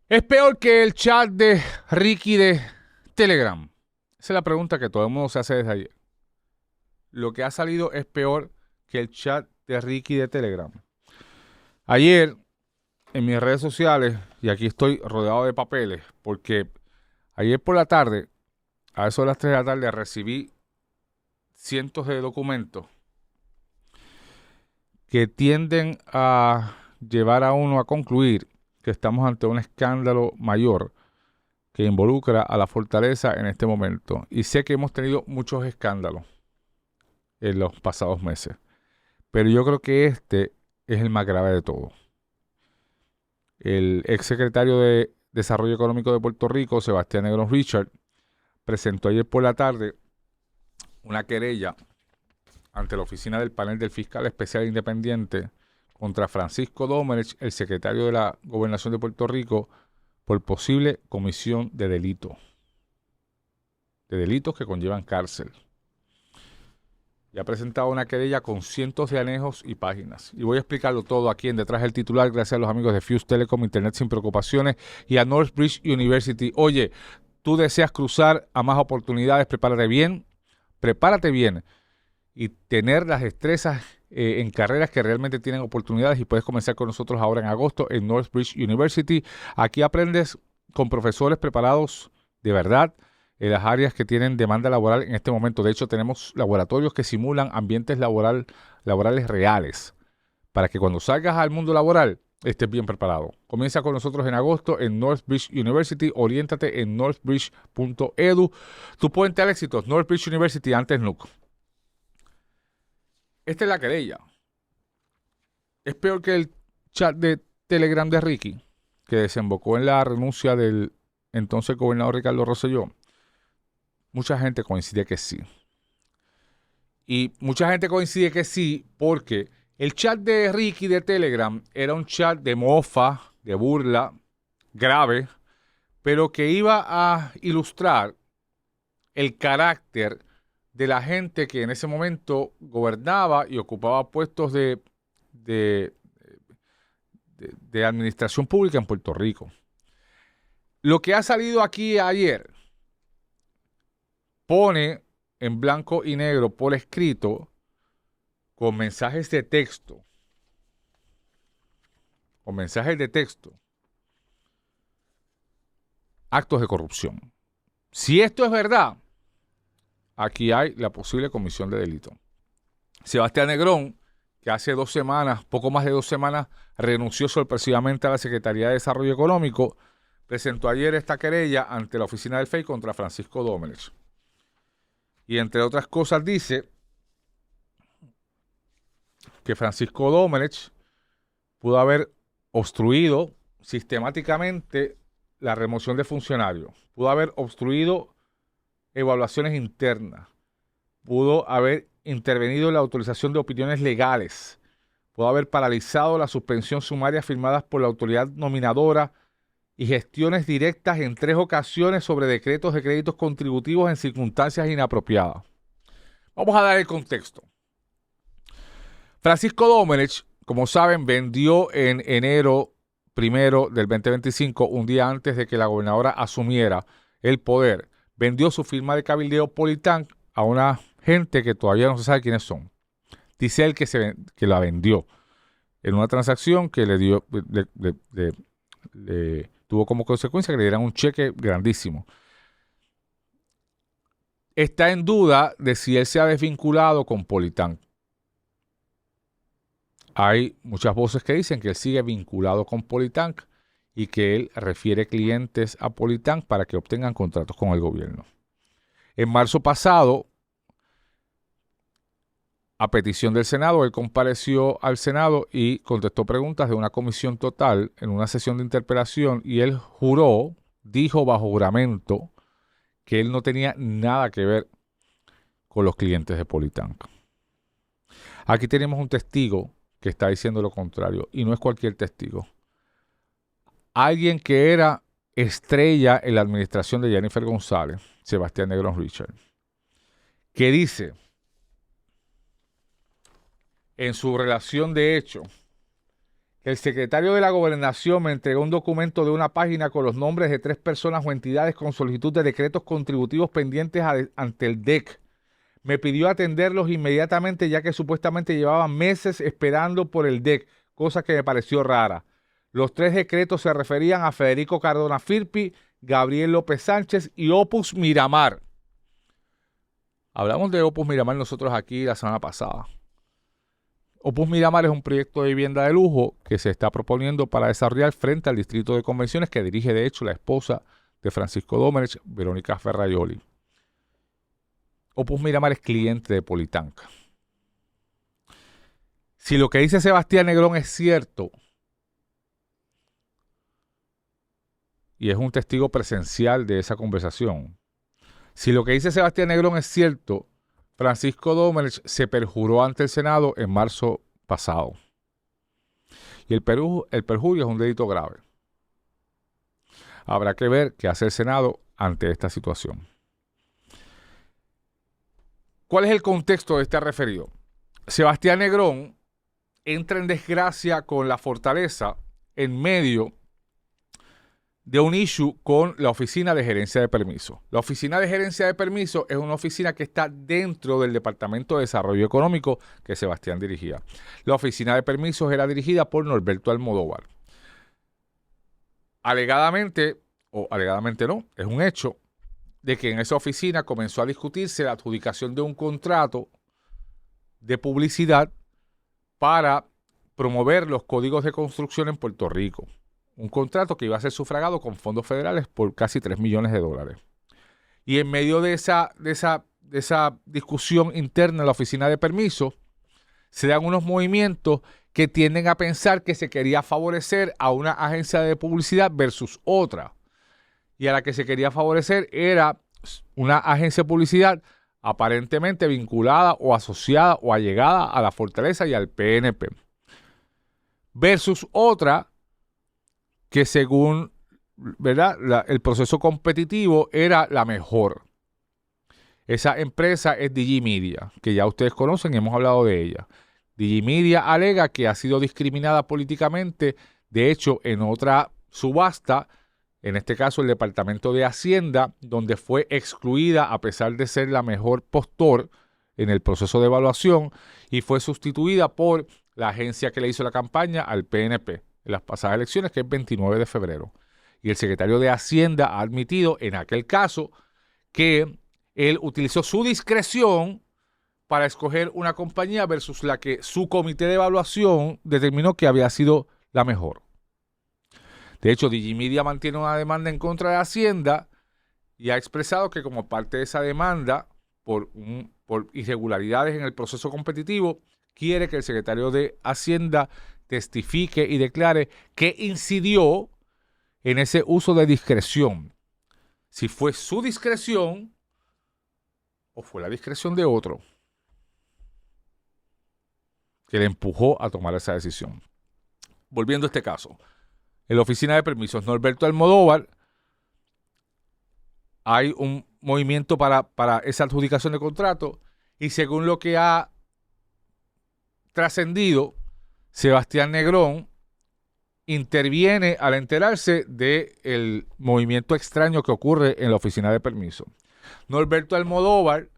¿Es peor que el chat de Ricky de Telegram? Esa es la pregunta que todo el mundo se hace desde ayer. ¿Lo que ha salido es peor que el chat de Ricky de Telegram? Ayer, en mis redes sociales, y aquí estoy rodeado de papeles, porque ayer por la tarde, a eso de las 3 de la tarde, recibí cientos de documentos que tienden a llevar a uno a concluir que estamos ante un escándalo mayor que involucra a la fortaleza en este momento. Y sé que hemos tenido muchos escándalos en los pasados meses, pero yo creo que este es el más grave de todos. El exsecretario de Desarrollo Económico de Puerto Rico, Sebastián Negrón Richard, presentó ayer por la tarde una querella ante la oficina del panel del fiscal especial independiente contra Francisco Domenech, el secretario de la Gobernación de Puerto Rico, por posible comisión de delitos que conllevan cárcel. Y ha presentado una querella con cientos de anejos y páginas. Y voy a explicarlo todo aquí en Detrás del Titular, gracias a los amigos de Fuse Telecom, Internet sin preocupaciones, y a Northbridge University. Oye, tú deseas cruzar a más oportunidades, prepárate bien y tener las destrezas en carreras que realmente tienen oportunidades, y puedes comenzar con nosotros ahora en agosto en Northbridge University. Aquí aprendes con profesores preparados de verdad en las áreas que tienen demanda laboral en este momento. De hecho, tenemos laboratorios que simulan ambientes laborales reales para que cuando salgas al mundo laboral estés bien preparado. Comienza con nosotros en agosto en Northbridge University. Oriéntate en northbridge.edu. Tu puente al éxito, Northbridge University, antes NUC. Esta es la querella. Es peor que el chat de Telegram de Ricky, que desembocó en la renuncia del entonces gobernador Ricardo Rosselló. Mucha gente coincide que sí. Y mucha gente coincide que sí porque el chat de Ricky de Telegram era un chat de mofa, de burla, grave, pero que iba a ilustrar el carácter de la gente que en ese momento gobernaba y ocupaba puestos de, de administración pública en Puerto Rico. Lo que ha salido aquí ayer pone en blanco y negro por escrito, con mensajes de texto, actos de corrupción. Si esto es verdad, aquí hay la posible comisión de delito. Sebastián Negrón, que hace 2 semanas, poco más de 2 semanas, renunció sorpresivamente a la Secretaría de Desarrollo Económico, presentó ayer esta querella ante la oficina del FEI contra Francisco Domenech. Y entre otras cosas dice que Francisco Domenech pudo haber obstruido sistemáticamente la remoción de funcionarios, pudo haber obstruido evaluaciones internas, pudo haber intervenido en la autorización de opiniones legales, pudo haber paralizado la suspensión sumaria firmadas por la autoridad nominadora y gestiones directas en 3 ocasiones sobre decretos de créditos contributivos en circunstancias inapropiadas. Vamos a dar el contexto. Francisco Domenech, como saben, vendió en enero 1 del 2025, un día antes de que la gobernadora asumiera el poder, vendió su firma de cabildeo Politank a una gente que todavía no se sabe quiénes son. Dice él que la vendió en una transacción que le tuvo como consecuencia que le dieran un cheque grandísimo. Está en duda de si él se ha desvinculado con Politank. Hay muchas voces que dicen que él sigue vinculado con Politank y que él refiere clientes a Politank para que obtengan contratos con el gobierno. En marzo pasado, a petición del Senado, él compareció al Senado y contestó preguntas de una comisión total en una sesión de interpelación, y él dijo bajo juramento, que él no tenía nada que ver con los clientes de Politank. Aquí tenemos un testigo que está diciendo lo contrario, y no es cualquier testigo. Alguien que era estrella en la administración de Jennifer González, Sebastián Negrón Richard, que dice en su relación de hecho que el secretario de la Gobernación me entregó un documento de una página con los nombres de 3 personas o entidades con solicitud de decretos contributivos pendientes ante el DEC. Me pidió atenderlos inmediatamente ya que supuestamente llevaban meses esperando por el DEC, cosa que me pareció rara. Los 3 decretos se referían a Federico Cardona Firpi, Gabriel López Sánchez y Opus Miramar. Hablamos de Opus Miramar nosotros aquí la semana pasada. Opus Miramar es un proyecto de vivienda de lujo que se está proponiendo para desarrollar frente al Distrito de Convenciones que dirige de hecho la esposa de Francisco Domenech, Verónica Ferraioli. Opus Miramar es cliente de Politanca. Si lo que dice Sebastián Negrón es cierto, y es un testigo presencial de esa conversación, si lo que dice Sebastián Negrón es cierto, Francisco Domenech se perjuró ante el Senado en marzo pasado. Y el perjurio es un delito grave. Habrá que ver qué hace el Senado ante esta situación. ¿Cuál es el contexto de este referido? Sebastián Negrón entra en desgracia con la Fortaleza en medio de un issue con la Oficina de Gerencia de Permisos. La Oficina de Gerencia de Permisos es una oficina que está dentro del Departamento de Desarrollo Económico que Sebastián dirigía. La Oficina de Permisos era dirigida por Norberto Almodóvar. Alegadamente, o alegadamente no, es un hecho de que en esa oficina comenzó a discutirse la adjudicación de un contrato de publicidad para promover los códigos de construcción en Puerto Rico. Un contrato que iba a ser sufragado con fondos federales por casi $3 millones. Y en medio de esa discusión interna en la oficina de permisos, se dan unos movimientos que tienden a pensar que se quería favorecer a una agencia de publicidad versus otra. Y a la que se quería favorecer era una agencia de publicidad aparentemente vinculada o asociada o allegada a la Fortaleza y al PNP. Versus otra que según, ¿verdad?, el proceso competitivo era la mejor. Esa empresa es Digimedia, que ya ustedes conocen y hemos hablado de ella. Digimedia alega que ha sido discriminada políticamente, de hecho, en otra subasta, en este caso el Departamento de Hacienda, donde fue excluida a pesar de ser la mejor postor en el proceso de evaluación y fue sustituida por la agencia que le hizo la campaña al PNP en las pasadas elecciones, que es 29 de febrero. Y el secretario de Hacienda ha admitido en aquel caso que él utilizó su discreción para escoger una compañía versus la que su comité de evaluación determinó que había sido la mejor. De hecho, Digimedia mantiene una demanda en contra de Hacienda y ha expresado que como parte de esa demanda por irregularidades en el proceso competitivo, quiere que el secretario de Hacienda testifique y declare que incidió en ese uso de discreción. Si fue su discreción o fue la discreción de otro que le empujó a tomar esa decisión. Volviendo a este caso, en la oficina de permisos Norberto Almodóvar hay un movimiento para esa adjudicación de contrato y según lo que ha trascendido, Sebastián Negrón interviene al enterarse del movimiento extraño que ocurre en la oficina de permisos. Norberto Almodóvar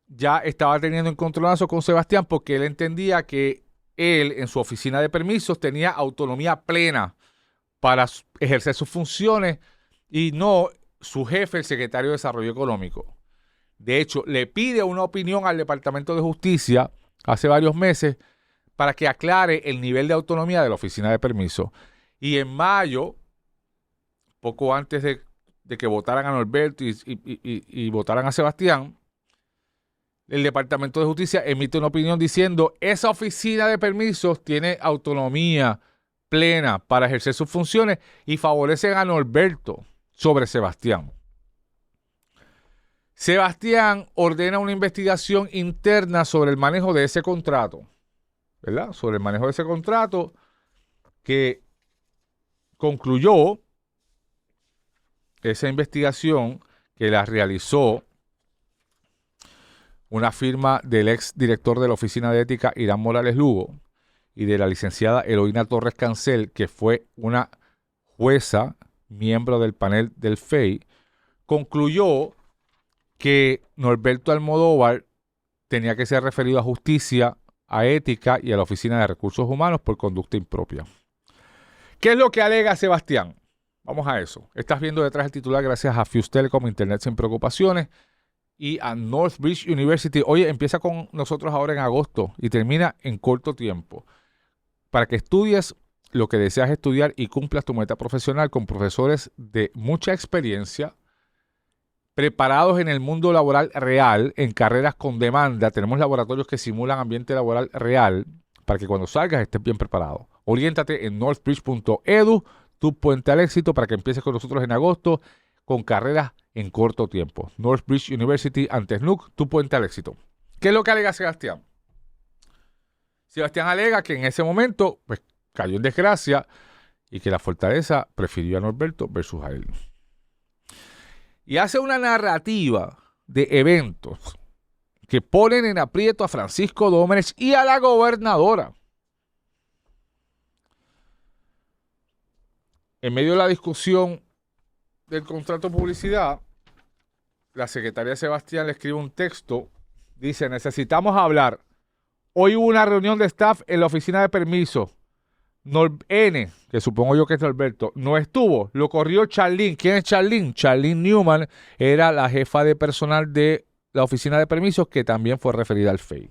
ya estaba teniendo encontronazo con Sebastián porque él entendía que él en su oficina de permisos tenía autonomía plena para ejercer sus funciones y no su jefe, el secretario de Desarrollo Económico. De hecho, le pide una opinión al Departamento de Justicia hace varios meses para que aclare el nivel de autonomía de la oficina de permisos. Y en mayo, poco antes de que votaran a Norberto y votaran a Sebastián, el Departamento de Justicia emite una opinión diciendo esa oficina de permisos tiene autonomía plena para ejercer sus funciones y favorecen a Norberto sobre Sebastián. Sebastián ordena una investigación interna sobre el manejo de ese contrato, ¿verdad? Sobre el manejo de ese contrato que concluyó esa investigación que la realizó una firma del ex director de la Oficina de Ética, Irán Morales Lugo. y de la licenciada Eloína Torres Cancel, que fue una jueza, miembro del panel del FEI, concluyó que Norberto Almodóvar tenía que ser referido a justicia, a ética y a la Oficina de Recursos Humanos por conducta impropia. ¿Qué es lo que alega Sebastián? Vamos a eso. Estás viendo detrás el titular gracias a Fuse Telecom, Internet sin preocupaciones, y a Northbridge University. Oye, empieza con nosotros ahora en agosto y termina en corto tiempo. Para que estudies lo que deseas estudiar y cumplas tu meta profesional con profesores de mucha experiencia, preparados en el mundo laboral real, en carreras con demanda. Tenemos laboratorios que simulan ambiente laboral real para que cuando salgas estés bien preparado. Oriéntate en northbridge.edu, tu puente al éxito, para que empieces con nosotros en agosto con carreras en corto tiempo. Northbridge University, antes NUC, tu puente al éxito. ¿Qué es lo que alega Sebastián? Sebastián alega que en ese momento pues, cayó en desgracia y que la Fortaleza prefirió a Norberto versus a él. Y hace una narrativa de eventos que ponen en aprieto a Francisco Dómenes y a la gobernadora. En medio de la discusión del contrato de publicidad, la secretaria Sebastián le escribe un texto. Dice, necesitamos hablar. Hoy hubo una reunión de staff en la oficina de permiso. N, que supongo yo que es Norberto, no estuvo. Lo corrió Charlene. ¿Quién es Charlene? Charlene Newman era la jefa de personal de la oficina de permisos que también fue referida al FEI.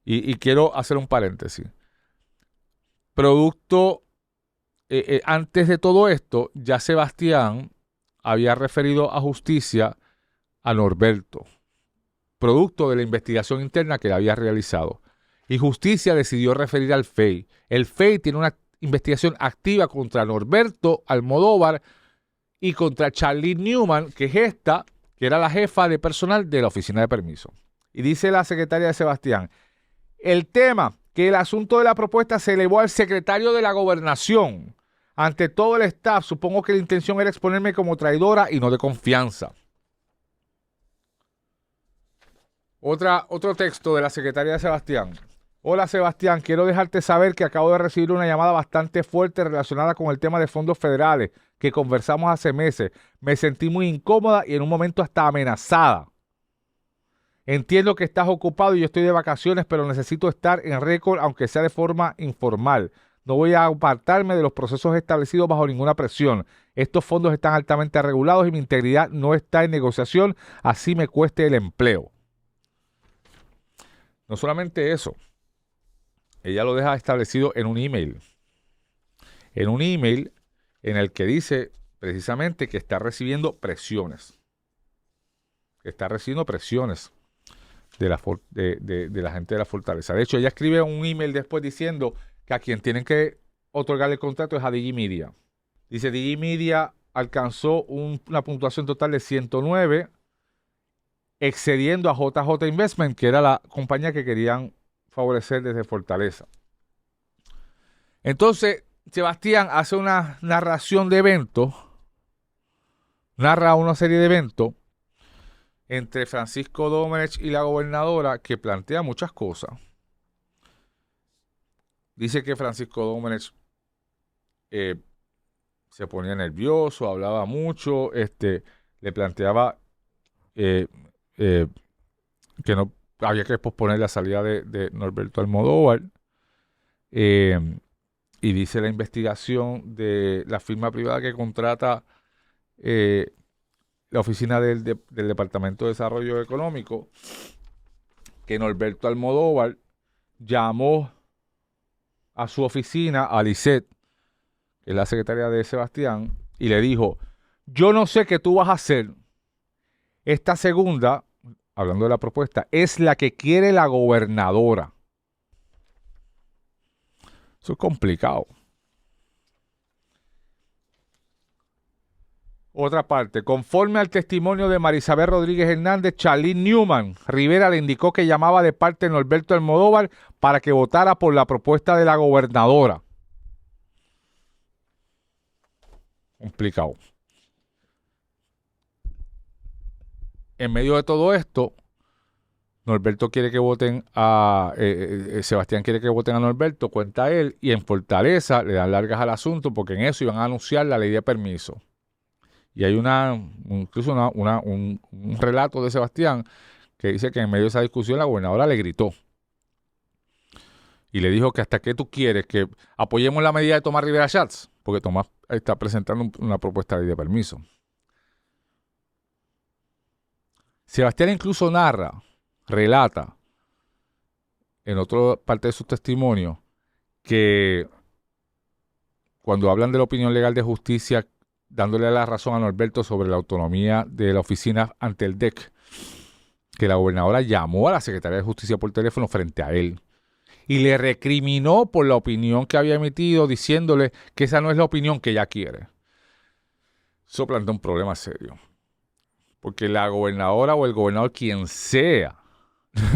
Y quiero hacer un paréntesis. Producto, antes de todo esto, ya Sebastián había referido a justicia a Norberto, producto de la investigación interna que le había realizado. Y justicia decidió referir al FEI. El FEI tiene una investigación activa contra Norberto Almodóvar y contra Charlene Newman, que es esta, que era la jefa de personal de la oficina de permiso. Y dice la secretaria de Sebastián, el tema que el asunto de la propuesta se elevó al secretario de la Gobernación. Ante todo el staff, supongo que la intención era exponerme como traidora y no de confianza. Otro texto de la secretaria de Sebastián. Hola Sebastián, quiero dejarte saber que acabo de recibir una llamada bastante fuerte relacionada con el tema de fondos federales que conversamos hace meses. Me sentí muy incómoda y en un momento hasta amenazada. Entiendo que estás ocupado y yo estoy de vacaciones, pero necesito estar en récord, aunque sea de forma informal. No voy a apartarme de los procesos establecidos bajo ninguna presión. Estos fondos están altamente regulados y mi integridad no está en negociación, así me cueste el empleo. No solamente eso, ella lo deja establecido en un email. En un email en el que dice precisamente que está recibiendo presiones. Está recibiendo presiones de la gente de la Fortaleza. De hecho, ella escribe un email después diciendo que a quien tienen que otorgar el contrato es a Digimedia. Dice, Digimedia alcanzó una puntuación total de 109, excediendo a JJ Investment, que era la compañía que querían favorecer desde Fortaleza. Entonces, Sebastián hace una narración de eventos, narra una serie de eventos entre Francisco Dómenech y la gobernadora que plantea muchas cosas. Dice que Francisco Dómenech se ponía nervioso, hablaba mucho, le planteaba que no había que posponer la salida de Norberto Almodóvar. Y dice la investigación de la firma privada que contrata la oficina del Departamento de Desarrollo Económico, que Norberto Almodóvar llamó a su oficina, a Lisette, que es la secretaria de Sebastián, y le dijo, yo no sé qué tú vas a hacer. Esta segunda, hablando de la propuesta, es la que quiere la gobernadora. Eso es complicado. Otra parte, conforme al testimonio de Marisabel Rodríguez Hernández, Charlene Newman Rivera le indicó que llamaba de parte de Norberto Almodóvar para que votara por la propuesta de la gobernadora. Complicado. En medio de todo esto, Norberto quiere que voten a... Sebastián quiere que voten a Norberto, cuenta él, y en Fortaleza le dan largas al asunto porque en eso iban a anunciar la ley de permiso. Y hay incluso un relato de Sebastián que dice que en medio de esa discusión la gobernadora le gritó y le dijo que hasta qué tú quieres que apoyemos la medida de Tomás Rivera Schatz, porque Tomás está presentando una propuesta de ley de permiso. Sebastián incluso relata en otra parte de sus testimonios que cuando hablan de la opinión legal de justicia, dándole la razón a Norberto sobre la autonomía de la oficina ante el DEC, que la gobernadora llamó a la secretaria de Justicia por teléfono frente a él y le recriminó por la opinión que había emitido, diciéndole que esa no es la opinión que ella quiere. Eso plantea un problema serio, porque la gobernadora o el gobernador, quien sea,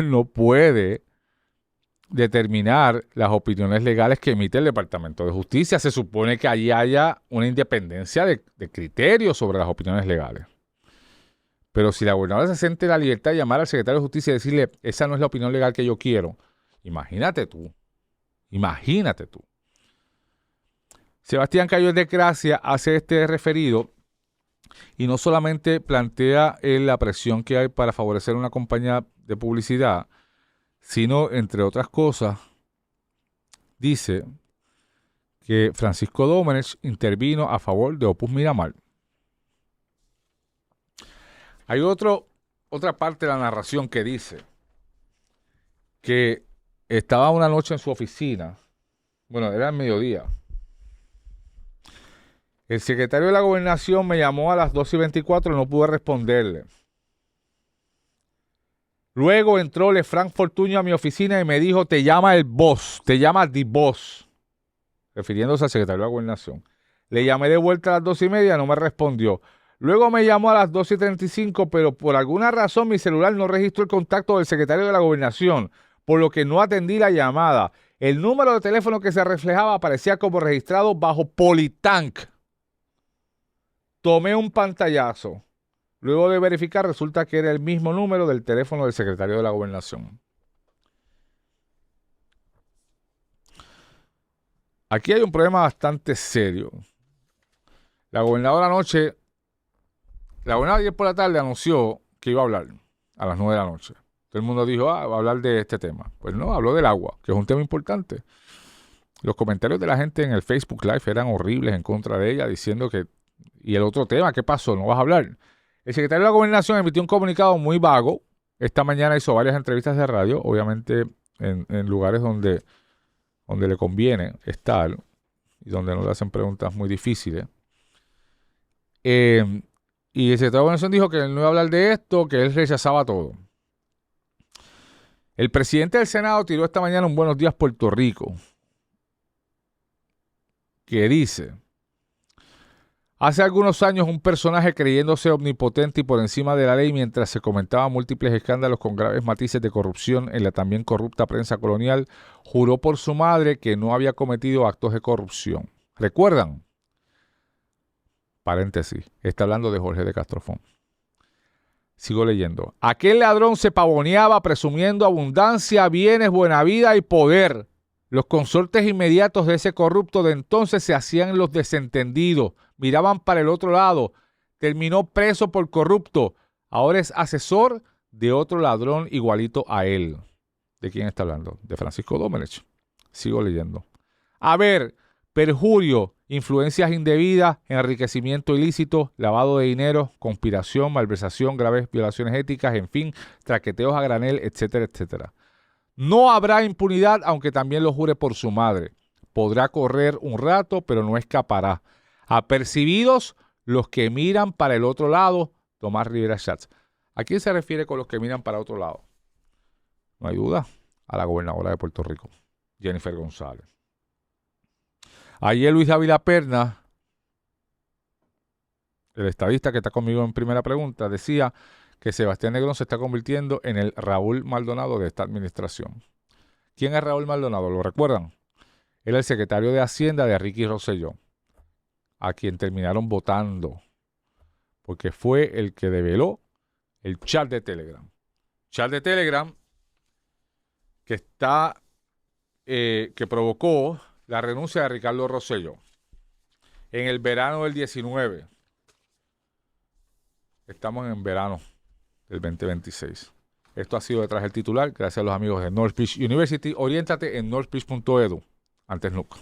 no puede determinar las opiniones legales que emite el Departamento de Justicia. Se supone que allí haya una independencia de criterio sobre las opiniones legales. Pero si la gobernadora se siente la libertad de llamar al secretario de Justicia y decirle, esa no es la opinión legal que yo quiero, imagínate tú. Sebastián cayó en desgracia, hace este referido y no solamente plantea la presión que hay para favorecer una compañía de publicidad, sino, entre otras cosas, dice que Francisco Domenech intervino a favor de Opus Miramar. Hay otra parte de la narración que dice que estaba una noche en su oficina, bueno, era el mediodía. El secretario de la Gobernación me llamó a las 2:24 y no pude responderle. Luego entró Lefranc Fortuño a mi oficina y me dijo, te llama el boss, te llama the boss, refiriéndose al secretario de la Gobernación. Le llamé de vuelta a las 2:30, no me respondió. Luego me llamó a las 2:35, pero por alguna razón mi celular no registró el contacto del secretario de la Gobernación, por lo que no atendí la llamada. El número de teléfono que se reflejaba aparecía como registrado bajo Politank. Tomé un pantallazo. Luego de verificar, resulta que era el mismo número del teléfono del secretario de la Gobernación. Aquí hay un problema bastante serio. La gobernadora ayer por la tarde anunció que iba a hablar a las 9 de la noche. Todo el mundo dijo, va a hablar de este tema. Pues no, habló del agua, que es un tema importante. Los comentarios de la gente en el Facebook Live eran horribles en contra de ella, diciendo que, y el otro tema, ¿qué pasó? ¿No vas a hablar? El secretario de la Gobernación emitió un comunicado muy vago. Esta mañana hizo varias entrevistas de radio, obviamente en lugares donde le conviene estar y donde no le hacen preguntas muy difíciles. Y el secretario de la Gobernación dijo que él no iba a hablar de esto, que él rechazaba todo. El presidente del Senado tiró esta mañana un Buenos Días Puerto Rico, que dice: hace algunos años un personaje creyéndose omnipotente y por encima de la ley, mientras se comentaban múltiples escándalos con graves matices de corrupción en la también corrupta prensa colonial, juró por su madre que no había cometido actos de corrupción. ¿Recuerdan? Paréntesis, está hablando de Jorge de Castrofón. Sigo leyendo. Aquel ladrón se pavoneaba presumiendo abundancia, bienes, buena vida y poder. Los consortes inmediatos de ese corrupto de entonces se hacían los desentendidos, miraban para el otro lado. Terminó preso por corrupto. Ahora es asesor de otro ladrón igualito a él. ¿De quién está hablando? De Francisco Domenech. Sigo leyendo. A ver, perjurio, influencias indebidas, enriquecimiento ilícito, lavado de dinero, conspiración, malversación, graves violaciones éticas, en fin, traqueteos a granel, etcétera, etcétera. No habrá impunidad, aunque también lo jure por su madre. Podrá correr un rato, pero no escapará. Apercibidos los que miran para el otro lado, Tomás Rivera Schatz. ¿A quién se refiere con los que miran para otro lado? No hay duda, a la gobernadora de Puerto Rico, Jennifer González. Ayer Luis Dávila Perna, el estadista que está conmigo en primera pregunta, decía que Sebastián Negrón se está convirtiendo en el Raúl Maldonado de esta administración. ¿Quién es Raúl Maldonado? ¿Lo recuerdan? Era el secretario de Hacienda de Ricky Rosselló, a quien terminaron votando, porque fue el que develó el chat de Telegram. Chat de Telegram que provocó la renuncia de Ricardo Rosselló en el verano del 19. Estamos en verano del 2026. Esto ha sido Detrás del Titular, gracias a los amigos de Northbridge University. Oriéntate en northbridge.edu. Antes nunca.